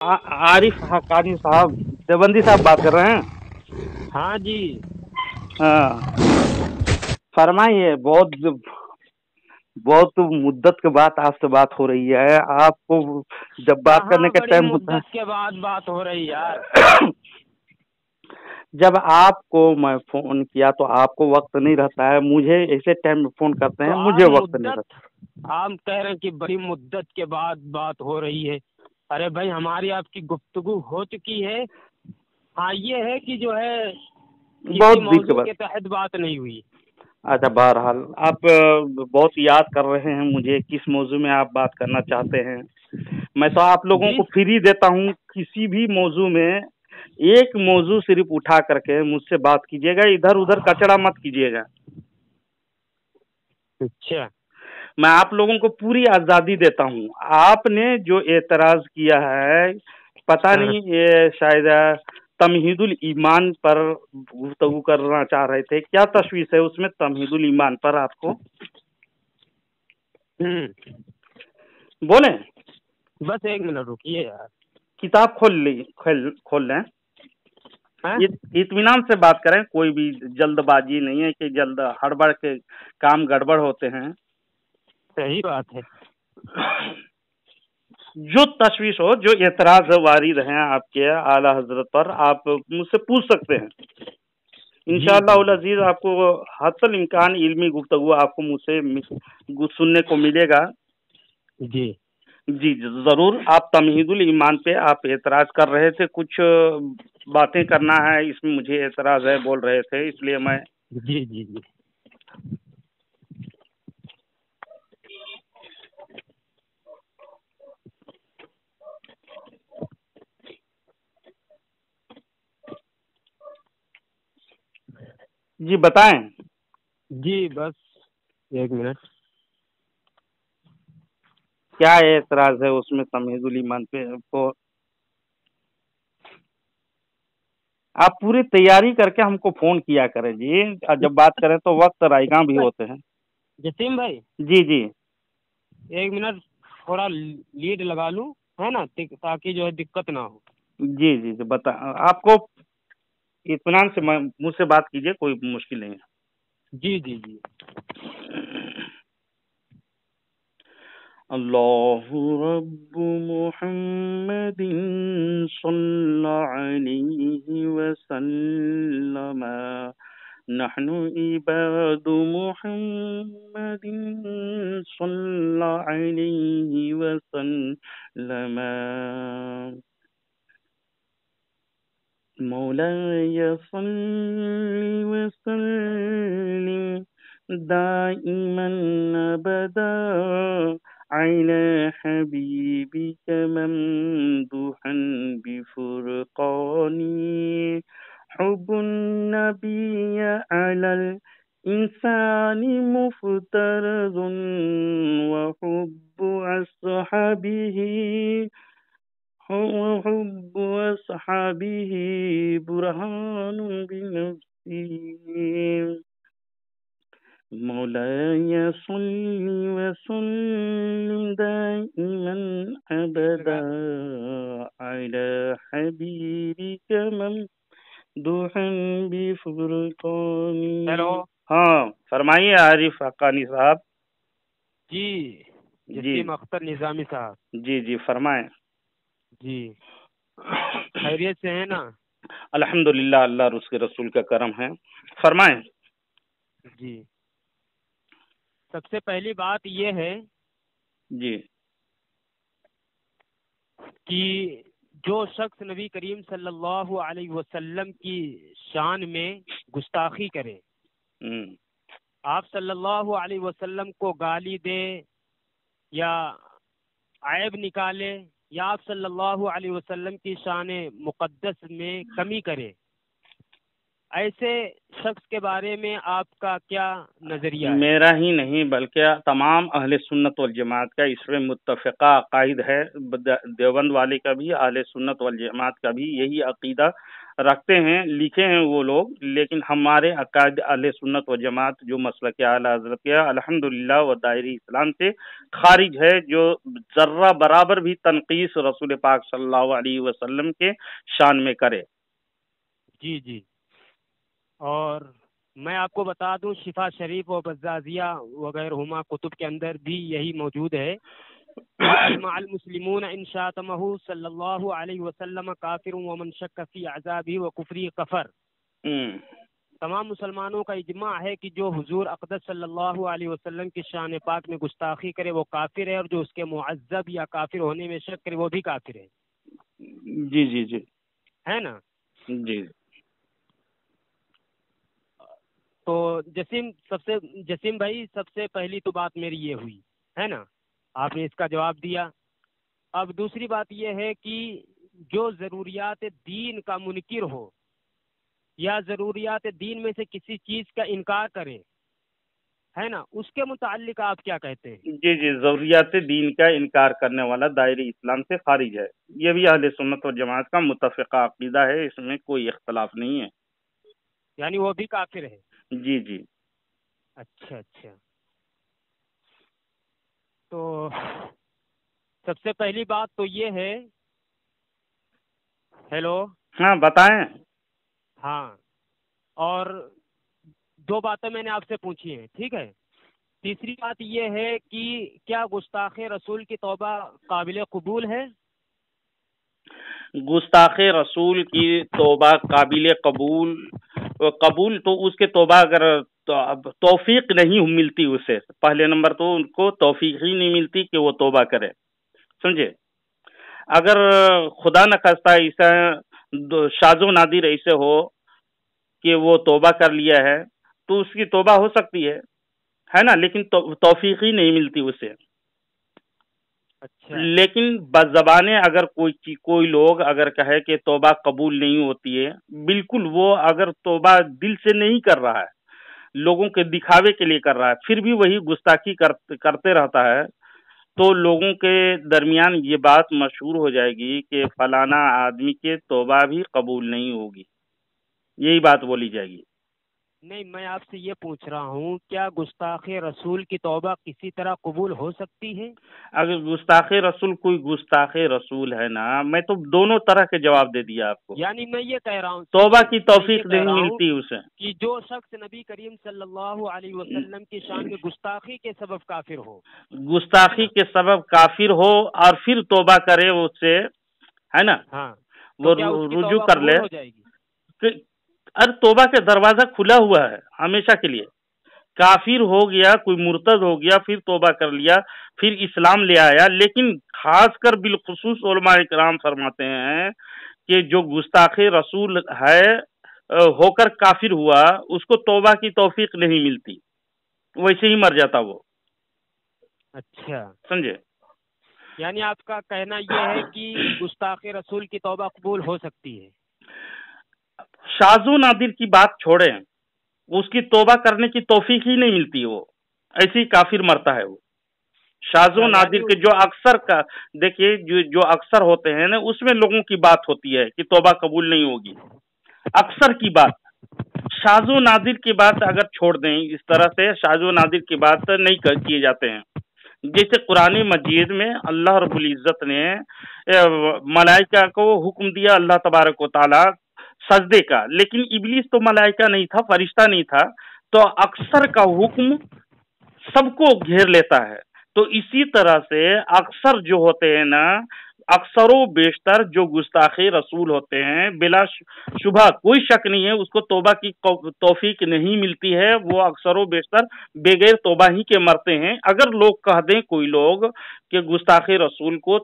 عارف حقانی صاحب دیوبندی صاحب بات کر رہے ہیں؟ ہاں جی ہاں فرمائیے. بہت مدت کے بعد آپ سے بات ہو رہی ہے. آپ کو جب بات کرنے کہاں کا بڑی ٹائم ہوتا مدت کے بعد بات ہو رہی یار. ہے جب آپ کو میں فون کیا تو آپ کو وقت نہیں رہتا ہے. مجھے ایسے ٹائم میں فون کرتے تو ہیں آپ مجھے وقت نہیں رہتا. آپ کہہ رہے ہیں کہ بڑی مدت کے بعد بات ہو رہی ہے. ارے بھائی ہماری آپ کی گفتگو ہو چکی ہے. ہاں یہ ہے کہ جو ہے کسی بہت دن کے موضوع بعد. کے تحت بات نہیں ہوئی. اچھا بہرحال آپ بہت یاد کر رہے ہیں مجھے. کس موضوع میں آپ بات کرنا چاہتے ہیں؟ میں تو آپ لوگوں جی کو فری دیتا ہوں. کسی بھی موضوع میں ایک موضوع صرف اٹھا کر کے مجھ سے بات کیجیے گا. ادھر ادھر کچڑا مت کیجیے گا. اچھا میں آپ لوگوں کو پوری آزادی دیتا ہوں. آپ نے جو اعتراض کیا ہے پتہ ہاں نہیں یہ شاید تمہید الایمان پر گفتگو کرنا چاہ رہے تھے. کیا تشویش ہے اس میں تمہید الایمان پر آپ کو؟ بولیں. بس ایک منٹ رکیے یار. کتاب کھول لیں. ہاں اطمینان سے بات کریں. کوئی بھی جلد بازی نہیں ہے کہ جلد ہڑبڑ کے کام گڑبڑ ہوتے ہیں. صحیح بات ہے. جو تشویش ہو جو اعتراض وارد ہیں آپ کے اعلی حضرت پر آپ مجھ سے پوچھ سکتے ہیں. جی انشاءاللہ جی جی العزیز آپ کو حتی الامکان علمی گفتگو آپ کو مجھ سے سننے کو ملے گا. جی جی ضرور. آپ تمہید الایمان پہ آپ اعتراض کر رہے تھے. کچھ باتیں کرنا ہے اس میں مجھے اعتراض ہے بول رہے تھے. اس لیے میں جی جی جی جی بتائیں. جی بس ایک منٹ. کیا اعتراض ہے اس میں تمہید الایمان پہ کو؟ آپ پوری تیاری کر کے ہم کو فون کیا کریں جی. جب بات کریں تو وقت رائیگاں بھی ہوتے ہیں. جسیم بھائی جی جی ایک منٹ تھوڑا لیڈ لگا لوں ہے نا تاکہ جو ہے دقت نہ ہو. جی جی جی بتا. آپ کو اطمینان سے مجھ سے بات کیجیے. کوئی مشکل نہیں ہے. جی جی جی اللہ رب محمد صلی علیہ وسلم نحن عباد محمد صلی علیہ وسلم مولاي صل وسلم دائما ابدا على حبيبك ممدوحا بفرقاني حب النبي على الإنسان مفترض وحب أصحابه وحب أصحابه برهان بنفسه مولاي صل وسلم دائما أبدا على حبيبك ممدوحا بفرقاني. ہیلو. ہاں فرمائیے عارف حقانی صاحب. جی جی جسیم اختر نظامی صاحب. جی جی فرمائیں. جی خیریت سے ہیں نا؟ الحمد للہ. اللہ اس کے رسول کا کرم ہے. فرمائیں. جی سب سے پہلی بات یہ ہے جی کہ جو شخص نبی کریم صلی اللہ علیہ وسلم کی شان میں گستاخی کرے، آپ صلی اللہ علیہ وسلم کو گالی دے یا عیب نکالے یا آپ صلی اللہ علیہ وسلم کی شان مقدس میں کمی کرے، ایسے شخص کے بارے میں آپ کا کیا نظریہ ہے؟ میرا ہی نہیں بلکہ تمام اہل سنت والجماعت کا اس میں متفقہ عقائد ہے. دیوبند والے کا بھی اہل سنت والجماعت کا بھی یہی عقیدہ رکھتے ہیں، لکھے ہیں وہ لوگ، لیکن ہمارے عقائد اہل سنت و جماعت جو مسلک اعلی حضرت کے الحمدللہ و دائری اسلام سے خارج ہے، جو ذرہ برابر بھی تنقیص رسول پاک صلی اللہ علیہ وسلم کے شان میں کرے۔ جی جی، اور میں آپ کو بتا دوں شفا شریف و بزازیہ وغیرہ کتب کے اندر بھی یہی موجود ہے، اجمع المسلمون ان شاتمہ صلی اللہ علیہ وسلم کافر ومن شک فی عذابہ وکفری کفر۔ تمام مسلمانوں کا اجماع ہے کہ جو حضور اقدس صلی اللہ علیہ وسلم کی شان پاک میں گستاخی کرے وہ کافر ہے، اور جو اس کے معذب یا کافر ہونے میں شک کرے وہ بھی کافر ہے۔ جی جی جی، ہے نا؟ جی۔ تو جسیم بھائی، سب سے پہلی تو بات میری یہ ہوئی ہے نا، آپ نے اس کا جواب دیا۔ اب دوسری بات یہ ہے کہ جو ضروریات دین کا منکر ہو یا ضروریات دین میں سے کسی چیز کا انکار کرے، ہے نا، اس کے متعلق آپ کیا کہتے ہیں؟ جی جی، ضروریات دین کا انکار کرنے والا دائرہ اسلام سے خارج ہے، یہ بھی اہل سنت و جماعت کا متفقہ عقیدہ ہے، اس میں کوئی اختلاف نہیں ہے۔ یعنی وہ بھی کافر ہے؟ جی جی۔ اچھا اچھا، تو سب سے پہلی بات تو یہ ہے، ہیلو، ہاں بتائیں۔ ہاں، اور دو باتیں میں نے آپ سے پوچھی ہیں، ٹھیک ہے۔ تیسری بات یہ ہے کہ کیا گستاخ رسول کی توبہ قابل قبول ہے؟ گستاخ رسول کی توبہ قابل قبول تو اس کے توبہ اگر توفیق نہیں ملتی اسے، پہلے نمبر تو ان کو توفیق ہی نہیں ملتی کہ وہ توبہ کرے، سمجھے۔ اگر خدا نہ خواستہ ایسا شاذ و نادر ایسے ہو کہ وہ توبہ کر لیا ہے تو اس کی توبہ ہو سکتی ہے نا، لیکن توفیق ہی نہیں ملتی اسے۔ اچھا، لیکن بزبانیں اگر کوئی لوگ اگر کہے کہ توبہ قبول نہیں ہوتی ہے، بالکل وہ اگر توبہ دل سے نہیں کر رہا ہے، لوگوں کے دکھاوے کے لیے کر رہا ہے، پھر بھی وہی گستاخی کرتے رہتا ہے، تو لوگوں کے درمیان یہ بات مشہور ہو جائے گی کہ فلانا آدمی کے توبہ بھی قبول نہیں ہوگی، یہی بات بولی جائے گی۔ نہیں، میں آپ سے یہ پوچھ رہا ہوں کیا گستاخ رسول کی توبہ کسی طرح قبول ہو سکتی ہے؟ اگر گستاخ رسول کوئی گستاخ رسول ہے نا، میں تو دونوں طرح کے جواب دے دیا آپ کو۔ یعنی میں یہ کہہ رہا ہوں توبہ کی توفیق نہیں ملتی اسے، کہ جو شخص نبی کریم صلی اللہ علیہ وسلم کی شان میں گستاخی کے سبب کافر ہو، گستاخی کے سبب کافر ہو اور پھر توبہ کرے اس سے، ہے نا، ہاں، وہ رجوع کر لے، ارے توبہ کا دروازہ کھلا ہوا ہے ہمیشہ کے لیے۔ کافر ہو گیا، کوئی مرتد ہو گیا، پھر توبہ کر لیا، پھر اسلام لے آیا، لیکن خاص کر بالخصوص علماء کرام فرماتے ہیں کہ جو گستاخ رسول ہے ہو کر کافر ہوا، اس کو توبہ کی توفیق نہیں ملتی، ویسے ہی مر جاتا وہ۔ اچھا، سمجھے؟ یعنی آپ کا کہنا یہ ہے کہ گستاخ رسول کی توبہ قبول ہو سکتی ہے؟ شاذ و نادر کی بات چھوڑیں، اس کی توبہ کرنے کی توفیق ہی نہیں ملتی، وہ ایسے ہی کافر مرتا ہے وہ۔ شاذ و نادر کے جو اکثر کا دیکھیے، جو اکثر ہوتے ہیں نا، اس میں لوگوں کی بات ہوتی ہے کہ توبہ قبول نہیں ہوگی، اکثر کی بات۔ شاذ و نادر کی بات اگر چھوڑ دیں، اس طرح سے شاذ و نادر کی بات نہیں کیے جاتے ہیں۔ جیسے قرآن مجید میں اللہ رب العزت نے ملائکہ کو حکم دیا، اللہ تبارک و تعالی، سجدے کا، لیکن ابلیس تو ملائکہ نہیں تھا، فرشتہ نہیں تھا، تو اکثر کا حکم سب کو گھیر لیتا ہے۔ تو اسی طرح سے اکثر جو ہوتے ہیں نا، اکثر و بیشتر جو گستاخ رسول ہوتے ہیں، بلا شبہ کوئی شک نہیں ہے، اس کو توبہ کی توفیق نہیں ملتی ہے، وہ اکثر و بیشتر بغیر توبہ ہی کے مرتے ہیں۔ اگر لوگ کہہ دیں کوئی لوگ کہ گستاخ رسول کو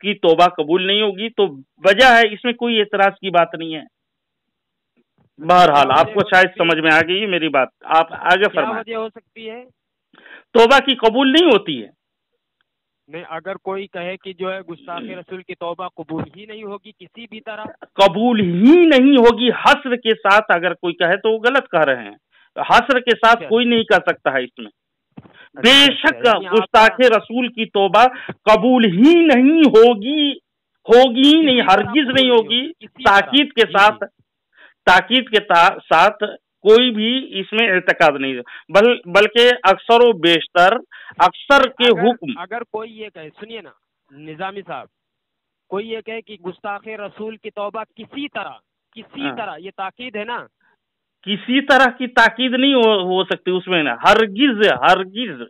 کی توبہ قبول نہیں ہوگی، تو وجہ ہے، اس میں کوئی اعتراض کی بات نہیں ہے۔ بہرحال آپ کو شاید سمجھ میں آ گئی میری بات، آپ آگے فرمائیں۔ کیا وجہ ہو سکتی ہے توبہ کی قبول نہیں ہوتی ہے؟ نہیں، اگر کوئی کہے کہ جو ہے گستاخ رسول کی توبہ قبول ہی نہیں ہوگی کسی بھی طرح، قبول ہی نہیں ہوگی حسر کے ساتھ اگر کوئی کہے تو وہ غلط کہہ رہے ہیں، حسر کے ساتھ کوئی نہیں کہہ سکتا ہے اس میں۔ بے شک گستاخ رسول کی توبہ قبول ہی نہیں ہوگی، ہوگی ہی نہیں، ہرگز نہیں ہوگی. تاکید کے ساتھ کوئی بھی اس میں اعتقاد نہیں ہے، بلکہ اکثر و بیشتر اکثر کے حکم. اگر کوئی یہ کہے، سنیے نا نظامی صاحب، کوئی یہ کہے کہ گستاخ رسول کی توبہ کسی طرح، یہ تاکید ہے نا، کسی طرح کی تاکید نہیں ہو سکتی اس میں نا، ہرگز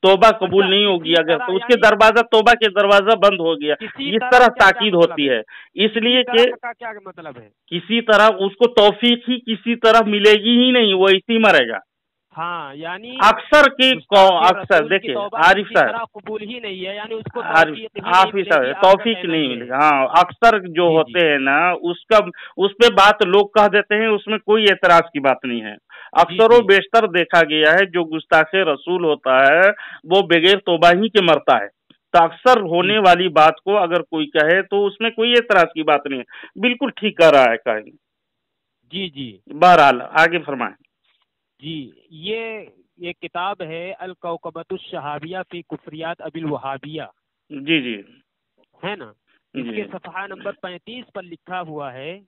توبہ قبول نہیں ہوگی. اگر تو اس کے دروازہ، توبہ کے دروازہ بند ہو گیا، اس طرح تاکید ہوتی ہے. اس لیے کہ کیا مطلب ہے، کسی طرح اس کو توفیق ہی کسی طرح ملے گی ہی نہیں، وہ اسی مرے گا. ہاں یعنی اکثر دیکھیے عارف صاحب قبول ہی نہیں ہے، یعنی اس کو توفیق نہیں ملے گا. ہاں اکثر جو ہوتے ہیں نا، اس پہ بات لوگ کہہ دیتے ہیں، اس میں کوئی اعتراض کی بات نہیں ہے. اکثر و بیشتر دیکھا گیا ہے جو گستاخ رسول ہوتا ہے وہ بغیر توبہ ہی کے مرتا ہے. تو اکثر ہونے والی بات کو اگر کوئی کہے تو اس میں کوئی اعتراض کی بات نہیں ہے، بالکل ٹھیک کہہ رہا ہے کہیں. جی بہرحال آگے فرمائیں. جی یہ کتاب ہے الکوکبۃ الشہابیہ فی کفریات ابی الوہابیہ. جی ہے نا. اس کے صفحہ نمبر 35 پر لکھا ہوا ہے،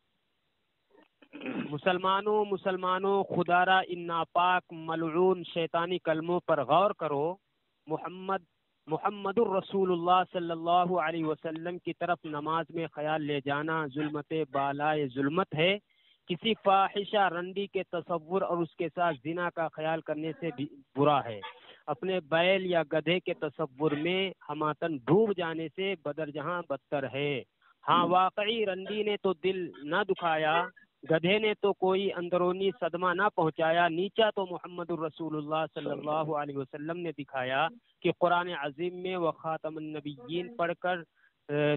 مسلمانوں خدارا ان ناپاک ملعون شیطانی کلموں پر غور کرو. محمد الرسول اللہ صلی اللہ علیہ وسلم کی طرف نماز میں خیال لے جانا ظلمت بالائے ظلمت ہے. کسی فاحشہ رندی کے تصور اور اس کے ساتھ زنا کا خیال کرنے سے بھی برا ہے. اپنے بیل یا گدھے کے تصور میں ہماتن ڈوب جانے سے بدرجہاں بدتر ہے. ہاں واقعی رندی نے تو دل نہ دکھایا، گدھے نے تو کوئی اندرونی صدمہ نہ پہنچایا، نیچا تو محمد الرسول اللہ صلی اللہ علیہ وسلم نے دکھایا کہ قرآن عظیم میں وہ خاتم النبیین پڑھ کر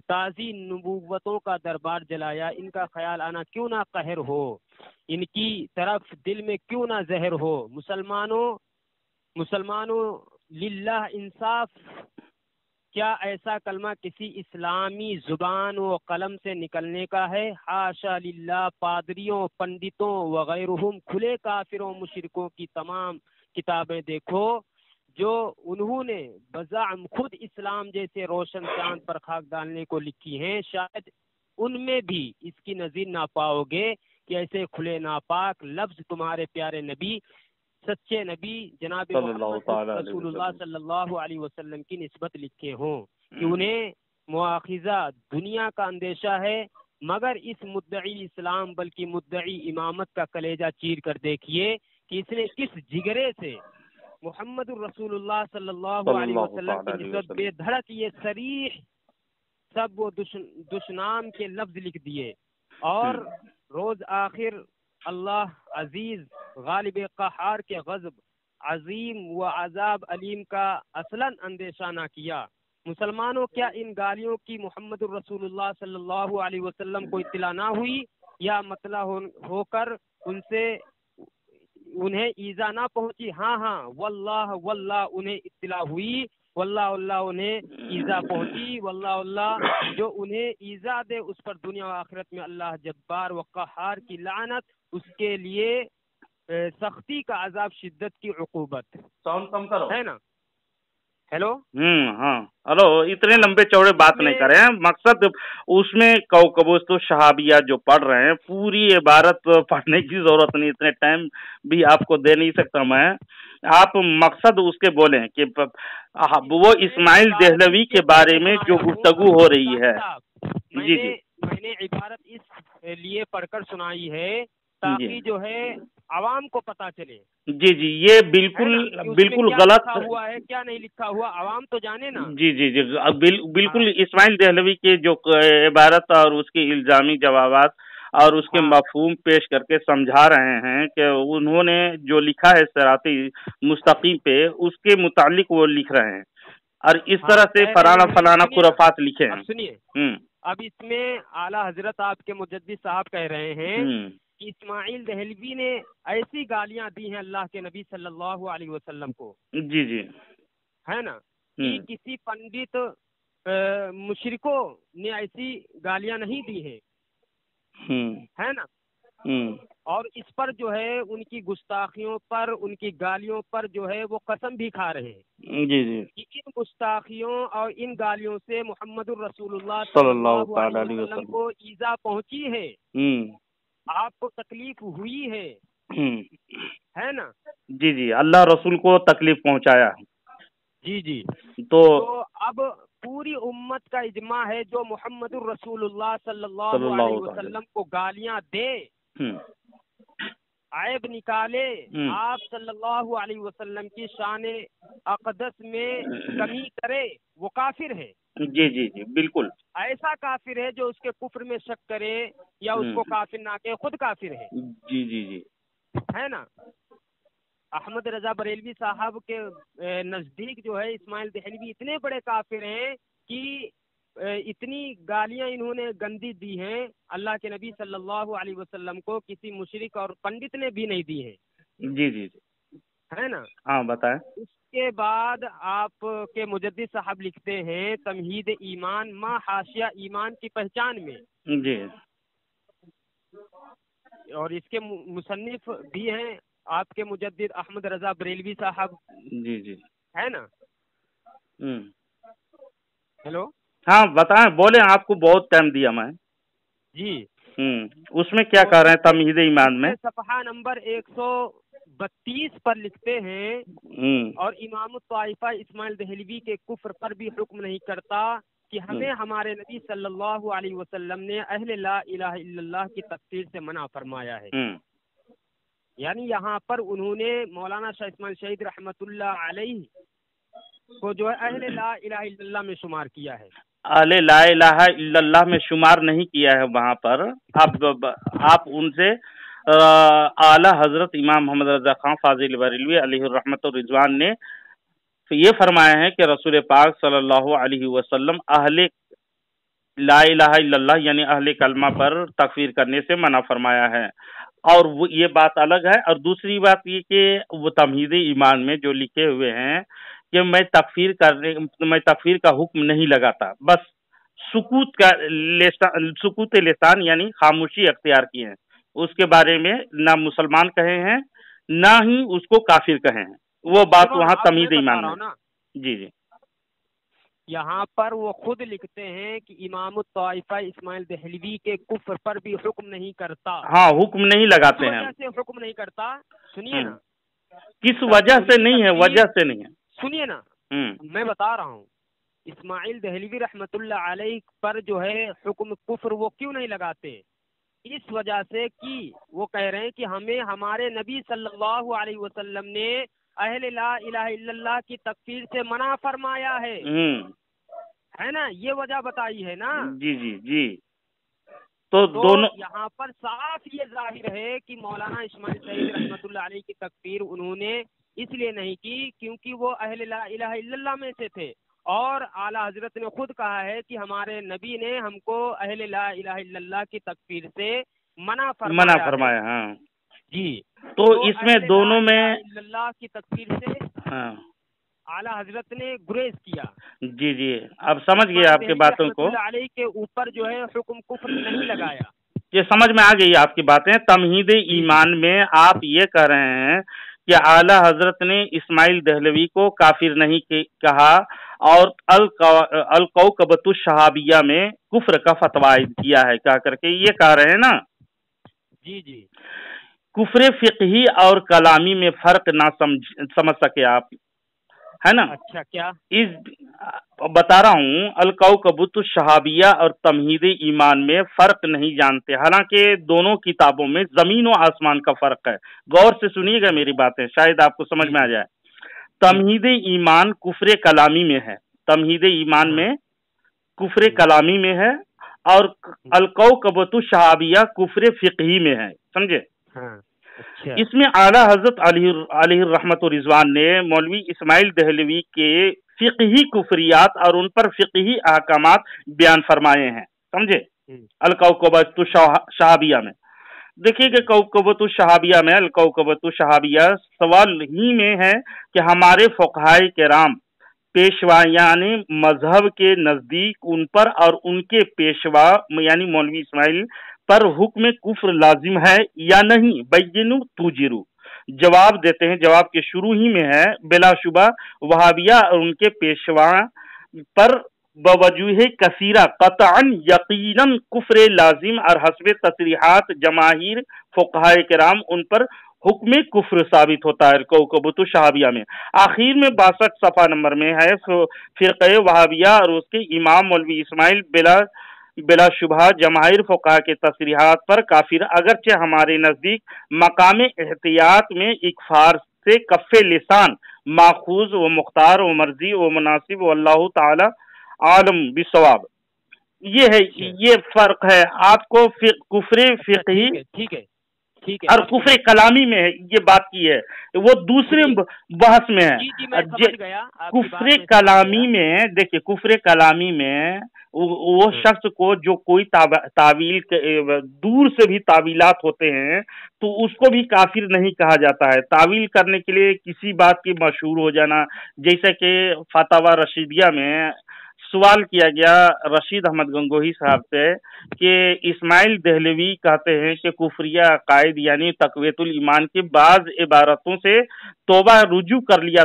تازی نبوتوں کا دربار جلایا. ان کا خیال آنا کیوں نہ قہر ہو، ان کی طرف دل میں کیوں نہ زہر ہو. مسلمانوں للہ انصاف، کیا ایسا کلمہ کسی اسلامی زبان و قلم سے نکلنے کا ہے؟ حاشا للہ. پادریوں، پنڈتوں وغیرہم کھلے کافروں مشرکوں کی تمام کتابیں دیکھو جو انہوں نے بزعم خود اسلام جیسے روشن چاند پر خاک ڈالنے کو لکھی ہیں، شاید ان میں بھی اس کی نظیر نہ پاؤ گے کہ ایسے کھلے ناپاک لفظ تمہارے پیارے نبی، سچے نبی جناب محمد رسول اللہ صلی اللہ علیہ وسلم کی نسبت لکھے ہوں کہ انہیں مواخذہ دنیا کا اندیشہ ہے. مگر اس مدعی اسلام بلکہ مدعی امامت کا کلیجہ چیر کر دیکھیے کہ اس نے کس جگرے سے محمد الرسول اللہ صلی اللہ علیہ وسلم کی نسبت بے دھڑک یہ صریح سب وہ دشنام کے لفظ لکھ دیے. اور روز آخر اللہ عزیز غالب قہار کے غضب عظیم و عذاب علیم کا اصلاً اندیشہ نہ کیا. مسلمانوں کیا ان گالیوں کی محمد الرسول اللہ صلی اللہ علیہ وسلم کو اطلاع نہ ہوئی یا مطلع ہو کر ان سے انہیں ایذا نہ پہنچی؟ ہاں واللہ انہیں اطلاع ہوئی، واللہ انہیں ایذا پہنچی. واللہ جو انہیں ایذا دے اس پر دنیا و آخرت میں اللہ جبار و قہار کی لعنت، اس کے لیے سختی کا عذاب، شدت کی عقوبت. ساؤنڈ کم کرو، ہے نا. ہیلو ہاں ہلو، اتنے لمبے چوڑے بات نہیں کر رہے ہیں. مقصد اس میں کوکبۃ الشہابیہ جو پڑھ رہے ہیں، پوری عبارت پڑھنے کی ضرورت نہیں، اتنے ٹائم بھی آپ کو دے نہیں سکتا میں. آپ مقصد اس کے بولیں کہ وہ اسماعیل دہلوی کے بارے میں جو گفتگو ہو رہی ہے. جی میں نے عبارت اس لیے پڑھ کر سنائی ہے تاکہ جو ہے عوام کو پتہ چلے. جی یہ بالکل غلط ہوا ہے، کیا نہیں لکھا ہوا، عوام تو جانے نا. جی بالکل اسماعیل دہلوی کے جو عبارت اور اس کے الزامی جوابات اور اس کے مفہوم پیش کر کے سمجھا رہے ہیں کہ انہوں نے جو لکھا ہے صراط مستقیم پہ، اس کے متعلق وہ لکھ رہے ہیں اور اس طرح سے فلانا خرافات لکھے ہیں. سنیے، اب اس میں اعلیٰ حضرت آپ کے مجدد صاحب کہہ رہے ہیں کہ اسماعیل دہلوی نے ایسی گالیاں دی ہیں اللہ کے نبی صلی اللہ علیہ وسلم کو. جی ہے نا، کہ کسی پنڈت مشرکوں نے ایسی گالیاں نہیں دی ہیں. ہے نا، اور اس پر جو ہے ان کی گستاخیوں پر، ان کی گالیوں پر جو ہے وہ قسم بھی کھا رہے ہیں جی جی کہ ان گستاخیوں اور ان گالیوں سے محمد الرسول اللہ صلی صلی اللہ اللہ تعالی علیہ علیہ وسلم وسلم۔ کو ایذا پہنچی ہے، ہوں آپ کو تکلیف ہوئی ہوں۔ ہے نا؟ جی جی، اللہ رسول کو تکلیف پہنچایا جی جی۔ تو تو اب پوری امت کا اجماع ہے جو محمد الرسول اللہ صلی صلی اللہ اللہ علیہ تعالی۔ وسلم کو گالیاں دے، ہوں عیب نکالے، ہوں۔ آپ صلی اللہ علیہ وسلم کی شان اقدس میں کمی کرے، وہ کافر ہے۔ جی جی جی بالکل۔ ایسا کافر ہے جو اس کے کفر میں شک کرے یا اس کو کافر نہ کہے، خود کافر ہے، جی جی جی ہے نا؟ احمد رضا بریلوی صاحب کے نزدیک جو ہے اسماعیل دہلوی اتنے بڑے کافر ہیں کہ اتنی گالیاں انہوں نے گندی دی ہیں اللہ کے نبی صلی اللہ علیہ وسلم کو، کسی مشرک اور پنڈت نے بھی نہیں دی ہے، جی جی جی۔ ہے نا؟ ہاں بتائیں۔ اس کے بعد آپ کے مجدد صاحب لکھتے ہیں تمہید ایمان ما حاشیہ ایمان کی پہچان میں، جی اور اس کے مصنف بھی ہیں آپ کے مجدد احمد رضا بریلوی صاحب، جی جی۔ ہے نا؟ ہوں ہیلو، ہاں بتائیں، بولیں، آپ کو بہت ٹائم دیا میں۔ جی۔ اس میں کیا کہہ رہے ہیں تمہید ایمان میں؟ صفحہ نمبر 132 پر لکھتے ہیں اور امام الطائفہ اسماعیل دہلوی کے کفر پر بھی حکم نہیں کرتا کہ ہمیں ہمارے نبی صلی اللہ علیہ وسلم نے اہل لا الہ الا اللہ کی تفسیر سے منع فرمایا ہے۔ یعنی یہاں پر انہوں نے مولانا شاہ اسماعیل شہید رحمۃ اللہ علیہ کو جو ہے اہل لا الہ الا اللہ میں شمار کیا ہے، اہل لا الہ الا اللہ میں شمار نہیں کیا ہے وہاں پر۔ اب آپ ان سے اعلی حضرت امام محمد رضا خان فاضل بریلوی علیہ الرحمت الرضوان نے یہ فرمایا ہے کہ رسول پاک صلی اللہ علیہ وسلم اہل لا الہ الا اللہ یعنی اہل کلمہ پر تکفیر کرنے سے منع فرمایا ہے، اور وہ یہ بات الگ ہے۔ اور دوسری بات یہ کہ وہ تمہید ایمان میں جو لکھے ہوئے ہیں کہ میں تکفیر کا حکم نہیں لگاتا، بس سکوت لسان یعنی خاموشی اختیار کی ہے، اس کے بارے میں نہ مسلمان کہے ہیں نہ ہی اس کو کافر کہے ہیں، وہ بات وہاں تمہید ایمان میں۔ جی جی۔ یہاں پر وہ خود لکھتے ہیں کہ امام الطائفہ اسماعیل دہلوی کے کفر پر بھی حکم نہیں کرتا۔ ہاں حکم نہیں لگاتے ہیں۔ کس وجہ سے حکم نہیں کرتا؟ سنیے نا، کس وجہ سے نہیں ہے، وجہ سے نہیں ہے، سنیے نا، میں بتا رہا ہوں اسماعیل دہلوی رحمت اللہ علیہ پر جو ہے حکم کفر وہ کیوں نہیں لگاتے؟ اس وجہ سے کہ وہ کہہ رہے ہیں کہ ہمیں ہمارے نبی صلی اللہ علیہ وسلم نے اہل لا الہ الا اللہ کی تکفیر سے منع فرمایا ہے نا؟ یہ وجہ بتائی ہے نا۔ جی جی جی۔ تو دونوں یہاں پر صاف یہ ظاہر ہے کہ مولانا اسماعیل شہید رحمت اللہ علیہ کی تکفیر انہوں نے اس لیے نہیں کی کیونکہ وہ اہل لا الہ الا اللہ میں سے تھے، اور اعلیٰ حضرت نے خود کہا ہے کہ ہمارے نبی نے ہم کو اہل لا الہ الا اللہ کی تکفیر سے منع فرمایا ہاں جی۔ تو اس میں دونوں میں اللہ کی تکفیر سے اعلیٰ حضرت نے گریز کیا۔ جی جی، اب سمجھ گئے آپ کی باتوں کو۔ علیہ کے اوپر جو ہے حکم کفر نہیں لگایا۔ یہ سمجھ میں آ گئی آپ کی باتیں۔ تمہید ایمان میں آپ یہ کہہ رہے ہیں کہ اعلیٰ حضرت نے اسماعیل دہلوی کو کافر نہیں کہا، اور الکوکبۃ الشہابیہ میں کفر کا فتویٰ کیا ہے کہہ کر کے یہ کہہ رہے ہیں نا۔ جی جی۔ کفر فقہی اور کلامی میں فرق نہ سمجھ سکے آپ، ہے نا؟ اچھا، کیا بتا رہا ہوں، الکوکبۃ الشہابیہ اور تمہید ایمان میں فرق نہیں جانتے، حالانکہ دونوں کتابوں میں زمین و آسمان کا فرق ہے۔ غور سے سنیے گا میری باتیں، شاید آپ کو سمجھ میں آ جائے۔ تمہید ایمان کفر کلامی میں ہے، تمہید ایمان میں کفر کلامی میں ہے، اور الکوکبۃ الشہابیہ کفر فقہی میں ہے، سمجھے؟ اس میں اعلیٰ حضرت علیہ الرحمت الرضوان نے مولوی اسماعیل دہلوی کے فقہی کفریات اور ان پر فقہی احکامات بیان فرمائے ہیں، سمجھے؟ الکوکبۃ الشہابیہ میں دیکھیے کہ کوکبۃ الشہابیہ میں الکوکبۃ الشہابیہ سوال ہی میں ہے کہ ہمارے فقہائے کرام پیشوایان مذہب کے نزدیک ان پر اور ان کے پیشوا یعنی مولوی اسماعیل پر حکم کفر لازم ہے یا نہیں؟ بینو توجرو، جواب دیتے ہیں، جواب کے شروع ہی میں ہے، بلا شبہ وہابیہ اور ان کے پیشواں پر بوجوہ کثیرہ قطعاً یقیناً کفر لازم اور حسب تصریحات جماہیر فقہائے کرام ان پر حکم کفر ثابت ہوتا ہے کوکبۃ شہابیہ میں۔ آخر میں 62 صفحہ نمبر میں ہے فرقہ وہابیہ اور اس کے امام مولوی اسماعیل بلا شبہ جماہیر فقہا کے تصریحات پر کافر، اگرچہ ہمارے نزدیک مقام احتیاط میں اکفار سے کف لسان ماخوذ و مختار و مرضی و مناسب و اللہ تعالی عالم بالصواب۔ یہ ہے، یہ فرق ہے آپ کو کفر فقہی اور کفر کلامی میں یہ بات کی ہے، وہ دوسرے بحث میں ہے۔ کفر کلامی میں دیکھیے، کفر کلامی میں وہ شخص کو جو کوئی تعویل دور سے بھی تعویلات ہوتے ہیں تو اس کو بھی کافر نہیں کہا جاتا ہے۔ تعویل کرنے کے لیے کسی بات کی مشہور ہو جانا، جیسے کہ فتاوی رشیدیہ میں سوال کیا گیا رشید احمد گنگوہی صاحب سے کہ اسماعیل دہلوی کہتے ہیں کہ کفریہ عقائد یعنی تقویت الایمان کی بعض عبارتوں سے توبہ رجوع کر لیا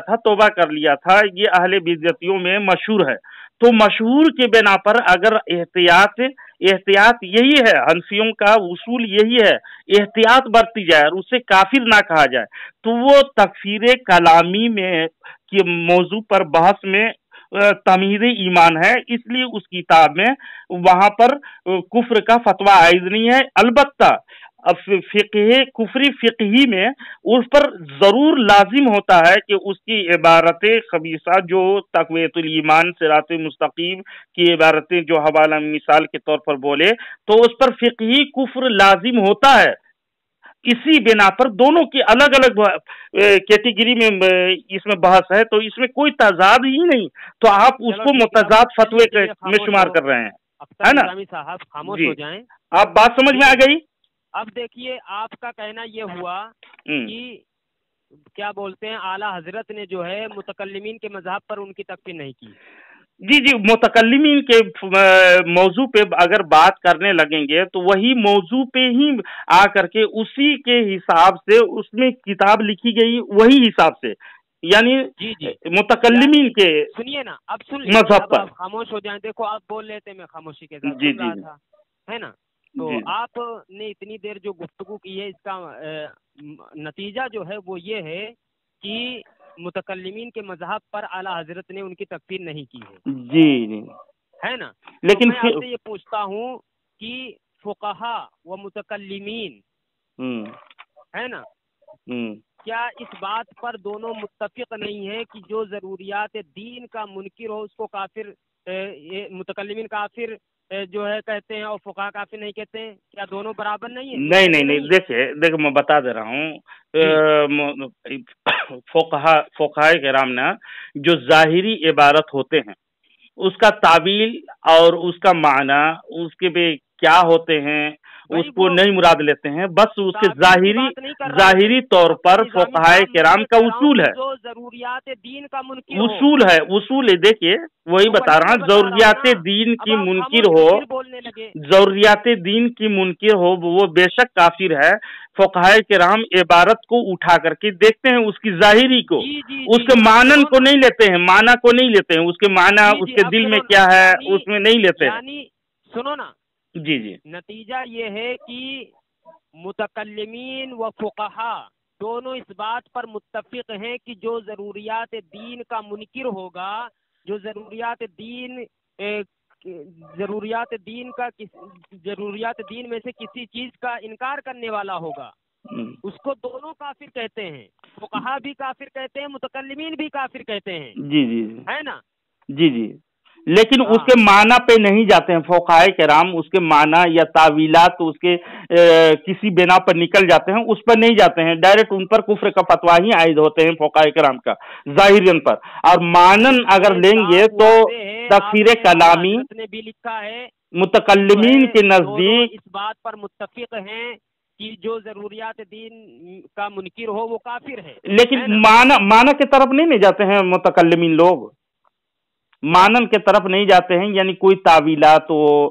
تھا، یہ اہل بدعتیوں میں مشہور ہے۔ تو مشہور کے بنا پر اگر احتیاط یہی ہے، حنفیوں کا اصول یہی ہے، احتیاط برتی جائے اور اسے کافر نہ کہا جائے، تو وہ تکفیر کلامی میں کی موضوع پر بحث میں تمہید ایمان ہے، اس لیے اس کتاب میں وہاں پر کفر کا فتویٰ عائد نہیں ہے۔ البتہ کفری فقہی میں اس پر ضرور لازم ہوتا ہے کہ اس کی عبارت خبیثہ جو تقویت الایمان صراط مستقیم کی عبارتیں جو حوالہ مثال کے طور پر بولے تو اس پر فقہی کفر لازم ہوتا ہے۔ اسی بنا پر دونوں کی الگ الگ کیٹیگری میں اس میں بحث ہے، تو اس میں کوئی تضاد ہی نہیں، تو آپ اس کو متضاد فتوے میں شمار کر رہے ہیں، ہے نا؟ صاحب خاموش ہو جائیں، آپ بات سمجھ میں آ گئی؟ اب دیکھیے آپ کا کہنا یہ ہوا کہ کیا بولتے ہیں اعلیٰ حضرت نے جو ہے متکلمین کے مذہب پر ان کی تکفیر نہیں کی۔ جی متکلمین کے موضوع پہ اگر بات کرنے لگیں گے تو وہی موضوع پہ ہی آ کر کے اسی کے حساب سے اس میں کتاب لکھی گئی، وہی حساب سے، یعنی متکلمین کے سنیے نا، اب سن مذہب پر خاموش ہو جائیں۔ دیکھو آپ بول رہے تھے، میں خاموشی کے ساتھ سن رہا تھا، ہے نا؟ تو آپ نے اتنی دیر جو گفتگو کی ہے اس کا نتیجہ جو ہے وہ یہ ہے کہ متکلمین کے مذہب پر اعلیٰ حضرت نے ان کی تکفیر نہیں کی ہے، جی ہے نا؟ لیکن میں آپ سے یہ پوچھتا ہوں کہ فقہا و متکلمین ہے نا، کیا اس بات پر دونوں متفق نہیں ہے کہ جو ضروریات دین کا منکر ہو اس کو کافر، متکلمین کافر جو ہے کہتے ہیں اور فقہا کافر نہیں کہتے ہیں؟ کیا دونوں برابر نہیں ہیں؟ نہیں، دیکھیں میں بتا دے رہا ہوں، فقہائے کرام نے جو ظاہری عبارت ہوتے ہیں اس کا تعویل اور اس کا معنی اس کے بھی کیا ہوتے ہیں اس کو نہیں مراد لیتے ہیں، بس اس کے ظاہری طور پر فقہائے کرام کا اصول ہے، ضروریات دین کا منکر اصول ہے، دیکھیے وہی بتا رہا ہوں، ضروریات دین کی منکر ہو، ضروریات دین کی منکر ہو وہ بے شک کافر ہے۔ فقہائے کرام عبارت کو اٹھا کر کے دیکھتے ہیں اس کی ظاہری کو، اس کے معنی کو نہیں لیتے ہیں، معنی کو نہیں لیتے ہیں، اس کے معنی اس کے دل میں کیا ہے اس میں نہیں لیتے ہیں۔ سنو نا، جی نتیجہ یہ ہے کہ متکلمین و فقہا دونوں اس بات پر متفق ہیں کہ جو ضروریات دین کا منکر ہوگا، جو ضروریات دین میں سے کسی چیز کا انکار کرنے والا ہوگا اس کو دونوں کافر کہتے ہیں، فقہا بھی کافر کہتے ہیں، متکلمین بھی کافر کہتے ہیں، جی ہے نا؟ جی لیکن اس کے معنی پہ نہیں جاتے ہیں فقہائے کرام، اس کے معنی یا تعویلات اس کے کسی بنا پر نکل جاتے ہیں، اس پر نہیں جاتے ہیں، ڈائریکٹ ان پر کفر کا فتویٰ ہی عائد ہوتے ہیں فقہائے کرام کا ظاہرین پر، اور مانن اگر لیں گے تو تکفیر کلامی نے بھی لکھا ہے متکلمین کے نزدیک اس بات پر متفق ہیں کہ جو ضروریات دین کا منکر ہو وہ کافر ہے، لیکن معنی کی طرف نہیں جاتے ہیں متکلمین لوگ، مانن کے طرف نہیں جاتے ہیں، یعنی کوئی تعویلات ہو،